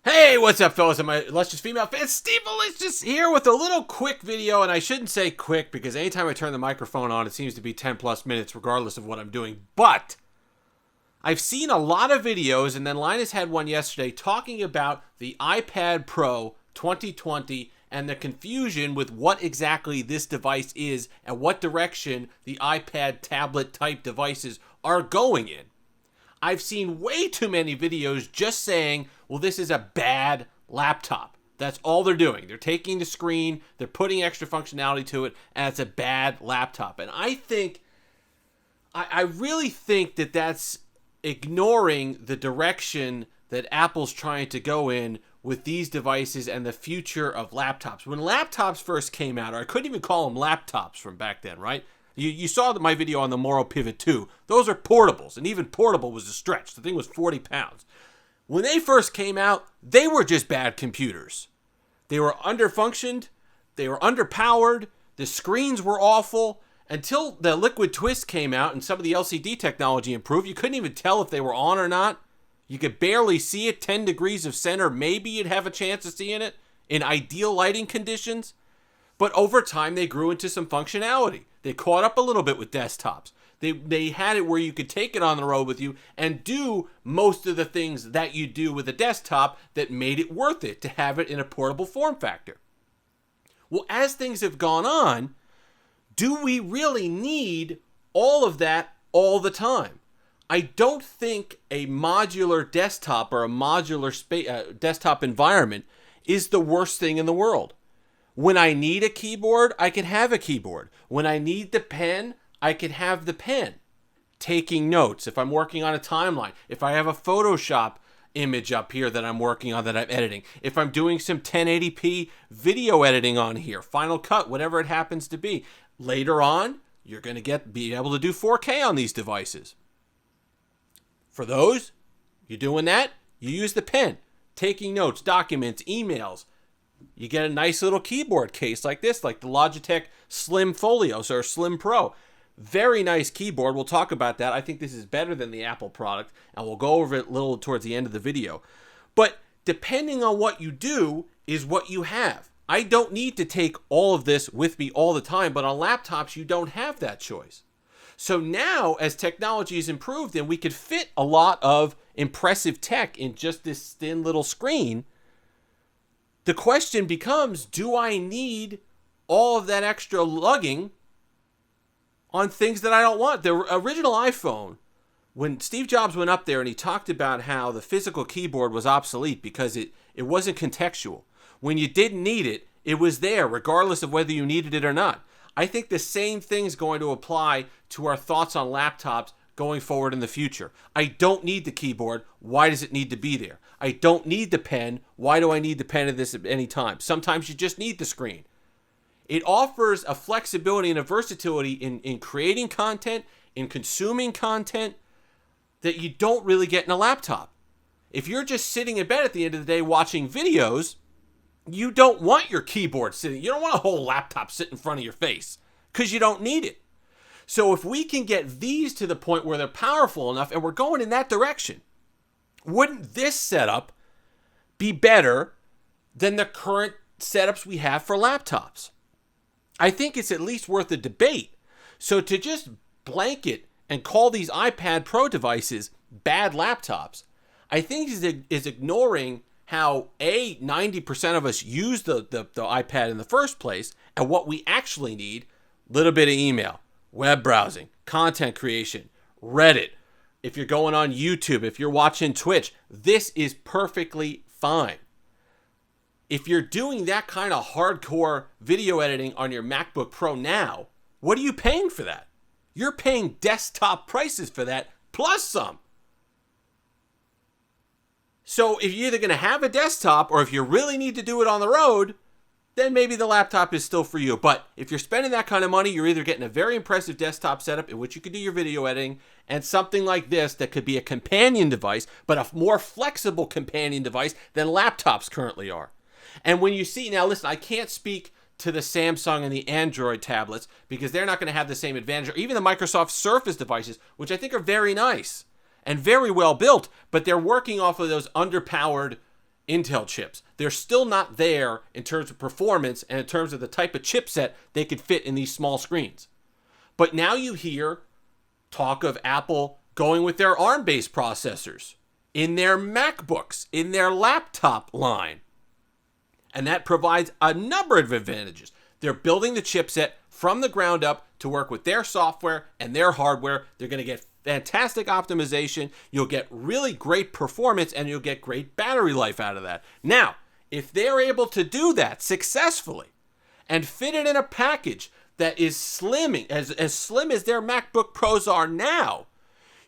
Hey, what's up, fellas? I'm my illustrious female fan, Steve Malicious, here with a little quick video, and I shouldn't say quick because anytime I turn the microphone on, it seems to be 10 plus minutes regardless of what I'm doing. But I've seen a lot of videos, and then Linus had one yesterday talking about the iPad Pro 2020 and the confusion with what exactly this device is and what direction the iPad tablet type devices are going in. I've seen way too many videos just saying, well, this is a bad laptop. That's all they're doing. They're taking the screen, they're putting extra functionality to it, and it's a bad laptop. And I really think that that's ignoring the direction that Apple's trying to go in with these devices and the future of laptops. When laptops first came out, or I couldn't even call them laptops from back then, right? You saw my video on the Moro Pivot 2. Those are portables, and even portable was a stretch. The thing was 40 pounds. When they first came out, they were just bad computers. They were underfunctioned, they were underpowered, the screens were awful. Until the Liquid Twist came out and some of the LCD technology improved, you couldn't even tell if they were on or not. You could barely see it. 10 degrees of center, maybe you'd have a chance of seeing it in ideal lighting conditions. But over time, they grew into some functionality. They caught up a little bit with desktops. They had it where you could take it on the road with you and do most of the things that you do with a desktop that made it worth it to have it in a portable form factor. Well, as things have gone on, do we really need all of that all the time? I don't think a modular desktop or a modular desktop environment is the worst thing in the world. When I need a keyboard, I can have a keyboard. When I need the pen, I can have the pen. Taking notes, if I'm working on a timeline, if I have a Photoshop image up here that I'm working on that I'm editing, if I'm doing some 1080p video editing on here, Final Cut, whatever it happens to be. Later on, you're going to be able to do 4K on these devices. For those, you're doing that, you use the pen. Taking notes, documents, emails. You get a nice little keyboard case like this, like the Logitech Slim Folio or Slim Pro. Very nice keyboard. We'll talk about that. I think this is better than the Apple product, and we'll go over it a little towards the end of the video. But depending on what you do is what you have. I don't need to take all of this with me all the time, but on laptops, you don't have that choice. So now, as technology has improved and we could fit a lot of impressive tech in just this thin little screen, the question becomes, do I need all of that extra lugging on things that I don't want? The original iPhone, when Steve Jobs went up there and he talked about how the physical keyboard was obsolete because it wasn't contextual. When you didn't need it, it was there regardless of whether you needed it or not. I think the same thing is going to apply to our thoughts on laptops going forward in the future. I don't need the keyboard. Why does it need to be there? I don't need the pen. Why do I need the pen at any time? Sometimes you just need the screen. It offers a flexibility and a versatility in creating content, in consuming content that you don't really get in a laptop. If you're just sitting in bed at the end of the day watching videos, you don't want your keyboard sitting. You don't want a whole laptop sitting in front of your face because you don't need it. So if we can get these to the point where they're powerful enough and we're going in that direction, wouldn't this setup be better than the current setups we have for laptops? I think it's at least worth a debate. So to just blanket and call these iPad Pro devices bad laptops, I think is ignoring how 90% of us use the iPad in the first place, and what we actually need: little bit of email, web browsing, content creation, Reddit. If you're going on YouTube, if you're watching Twitch, this is perfectly fine. If you're doing that kind of hardcore video editing on your MacBook Pro now, what are you paying for that? You're paying desktop prices for that, plus some. So if you're either going to have a desktop or if you really need to do it on the road, then maybe the laptop is still for you. But if you're spending that kind of money, you're either getting a very impressive desktop setup in which you can do your video editing, and something like this that could be a companion device, but a more flexible companion device than laptops currently are. And when you see, now listen, I can't speak to the Samsung and the Android tablets because they're not going to have the same advantage, or even the Microsoft Surface devices, which I think are very nice and very well built, but they're working off of those underpowered Intel chips. They're still not there in terms of performance and in terms of the type of chipset they could fit in these small screens. But now you hear talk of Apple going with their ARM-based processors in their MacBooks, in their laptop line. And that provides a number of advantages. They're building the chipset from the ground up to work with their software and their hardware. They're going to get fantastic optimization. You'll get really great performance, and you'll get great battery life out of that. Now, if they're able to do that successfully and fit it in a package that is slimming, as slim as their MacBook Pros are now,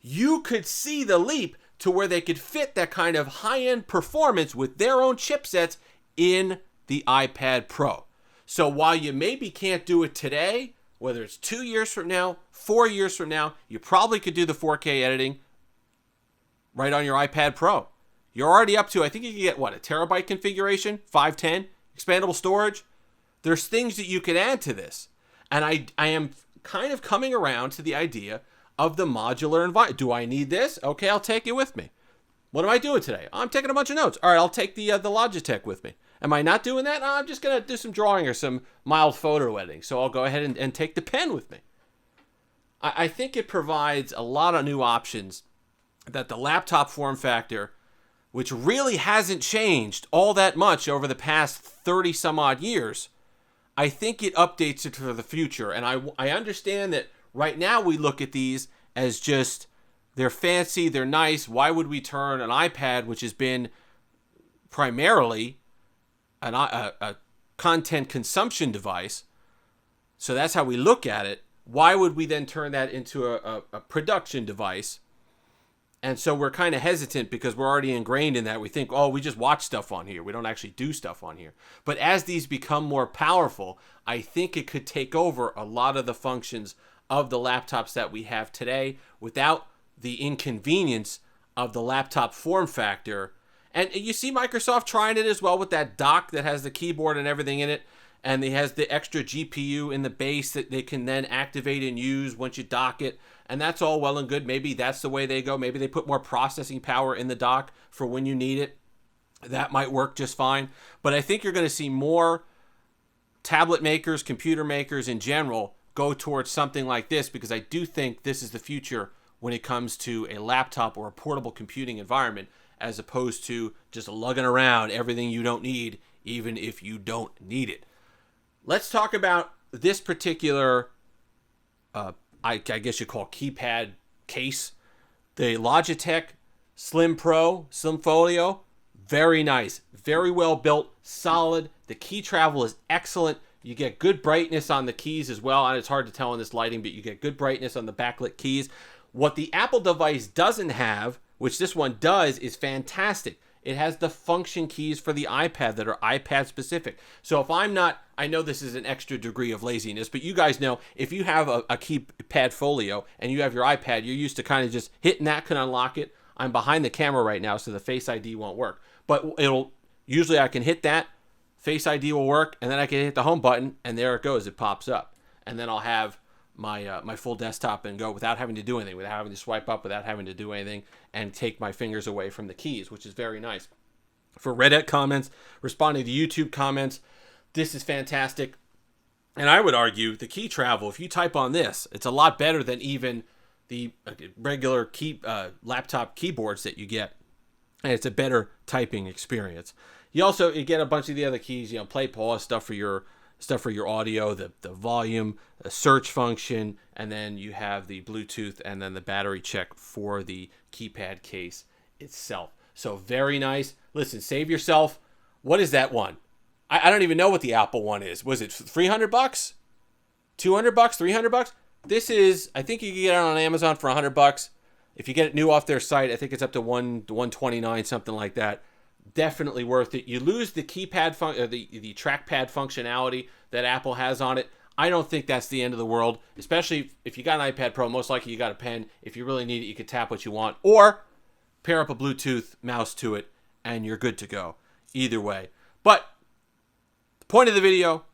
you could see the leap to where they could fit that kind of high-end performance with their own chipsets in the iPad Pro. So while you maybe can't do it today, whether it's 2 years from now, 4 years from now, you probably could do the 4K editing right on your iPad Pro. You're already up to, I think you can get, what, a terabyte configuration, 510, expandable storage. There's things that you can add to this. And I am kind of coming around to the idea of the modular environment. Do I need this? Okay, I'll take it with me. What am I doing today? I'm taking a bunch of notes. All right, I'll take the Logitech with me. Am I not doing that? I'm just going to do some drawing or some mild photo editing. So I'll go ahead and take the pen with me. I think it provides a lot of new options that the laptop form factor, which really hasn't changed all that much over the past 30 some odd years, I think it updates it for the future. And I understand that right now we look at these as just, they're fancy, they're nice. Why would we turn an iPad, which has been primarily a content consumption device, so that's how we look at it, why would we then turn that into a production device? And so we're kind of hesitant because we're already ingrained in that. We think, oh, we just watch stuff on here. We don't actually do stuff on here. But as these become more powerful, I think it could take over a lot of the functions of the laptops that we have today without the inconvenience of the laptop form factor. And you see Microsoft trying it as well with that dock that has the keyboard and everything in it. And it has the extra GPU in the base that they can then activate and use once you dock it. And that's all well and good. Maybe that's the way they go. Maybe they put more processing power in the dock for when you need it. That might work just fine. But I think you're going to see more tablet makers, computer makers in general go towards something like this, because I do think this is the future when it comes to a laptop or a portable computing environment, as opposed to just lugging around everything you don't need, even if you don't need it. Let's talk about this particular, I guess you call keypad case. The Logitech Slim Folio, very nice, very well built, solid. The key travel is excellent. You get good brightness on the keys as well. And it's hard to tell in this lighting, but you get good brightness on the backlit keys. What the Apple device doesn't have, which this one does, is fantastic. It has the function keys for the iPad that are iPad specific. So if I'm not, I know this is an extra degree of laziness, but you guys know if you have a keypad folio and you have your iPad, you're used to kind of just hitting that can unlock it. I'm behind the camera right now, so the Face ID won't work. But usually I can hit that, Face ID will work, and then I can hit the home button, and there it goes, it pops up. And then I'll have my full desktop and go without having to do anything, without having to swipe up, without having to do anything, and take my fingers away from the keys, which is very nice. For Reddit comments, responding to YouTube comments, this is fantastic. And I would argue the key travel, if you type on this, it's a lot better than even the regular laptop keyboards that you get. And it's a better typing experience. You get a bunch of the other keys, play, pause, stuff for your audio, the volume, the search function, and then you have the Bluetooth and then the battery check for the keypad case itself. So very nice. Listen, save yourself. What is that one? I don't even know what the Apple one is. Was it $300? $200? $300? This is, I think you can get it on Amazon for $100. If you get it new off their site, I think it's up to $129, something like that. Definitely worth it. You lose the keypad the trackpad functionality that Apple has on it. I don't think that's the end of the world, especially if you got an iPad Pro. Most likely you got a pen. If you really need it, you can tap what you want or pair up a Bluetooth mouse to it and you're good to go. Either way. But the point of the video,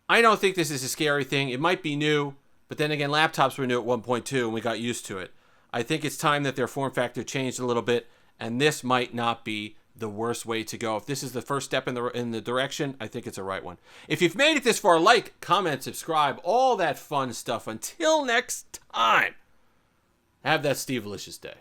I don't think this is a scary thing. It might be new, but then again, laptops were new at 1.2 and we got used to it. I think it's time that their form factor changed a little bit, and this might not be the worst way to go. If this is the first step in the direction, I think it's the right one. If you've made it this far, like, comment, subscribe, all that fun stuff. Until next time, have that Steve-alicious day.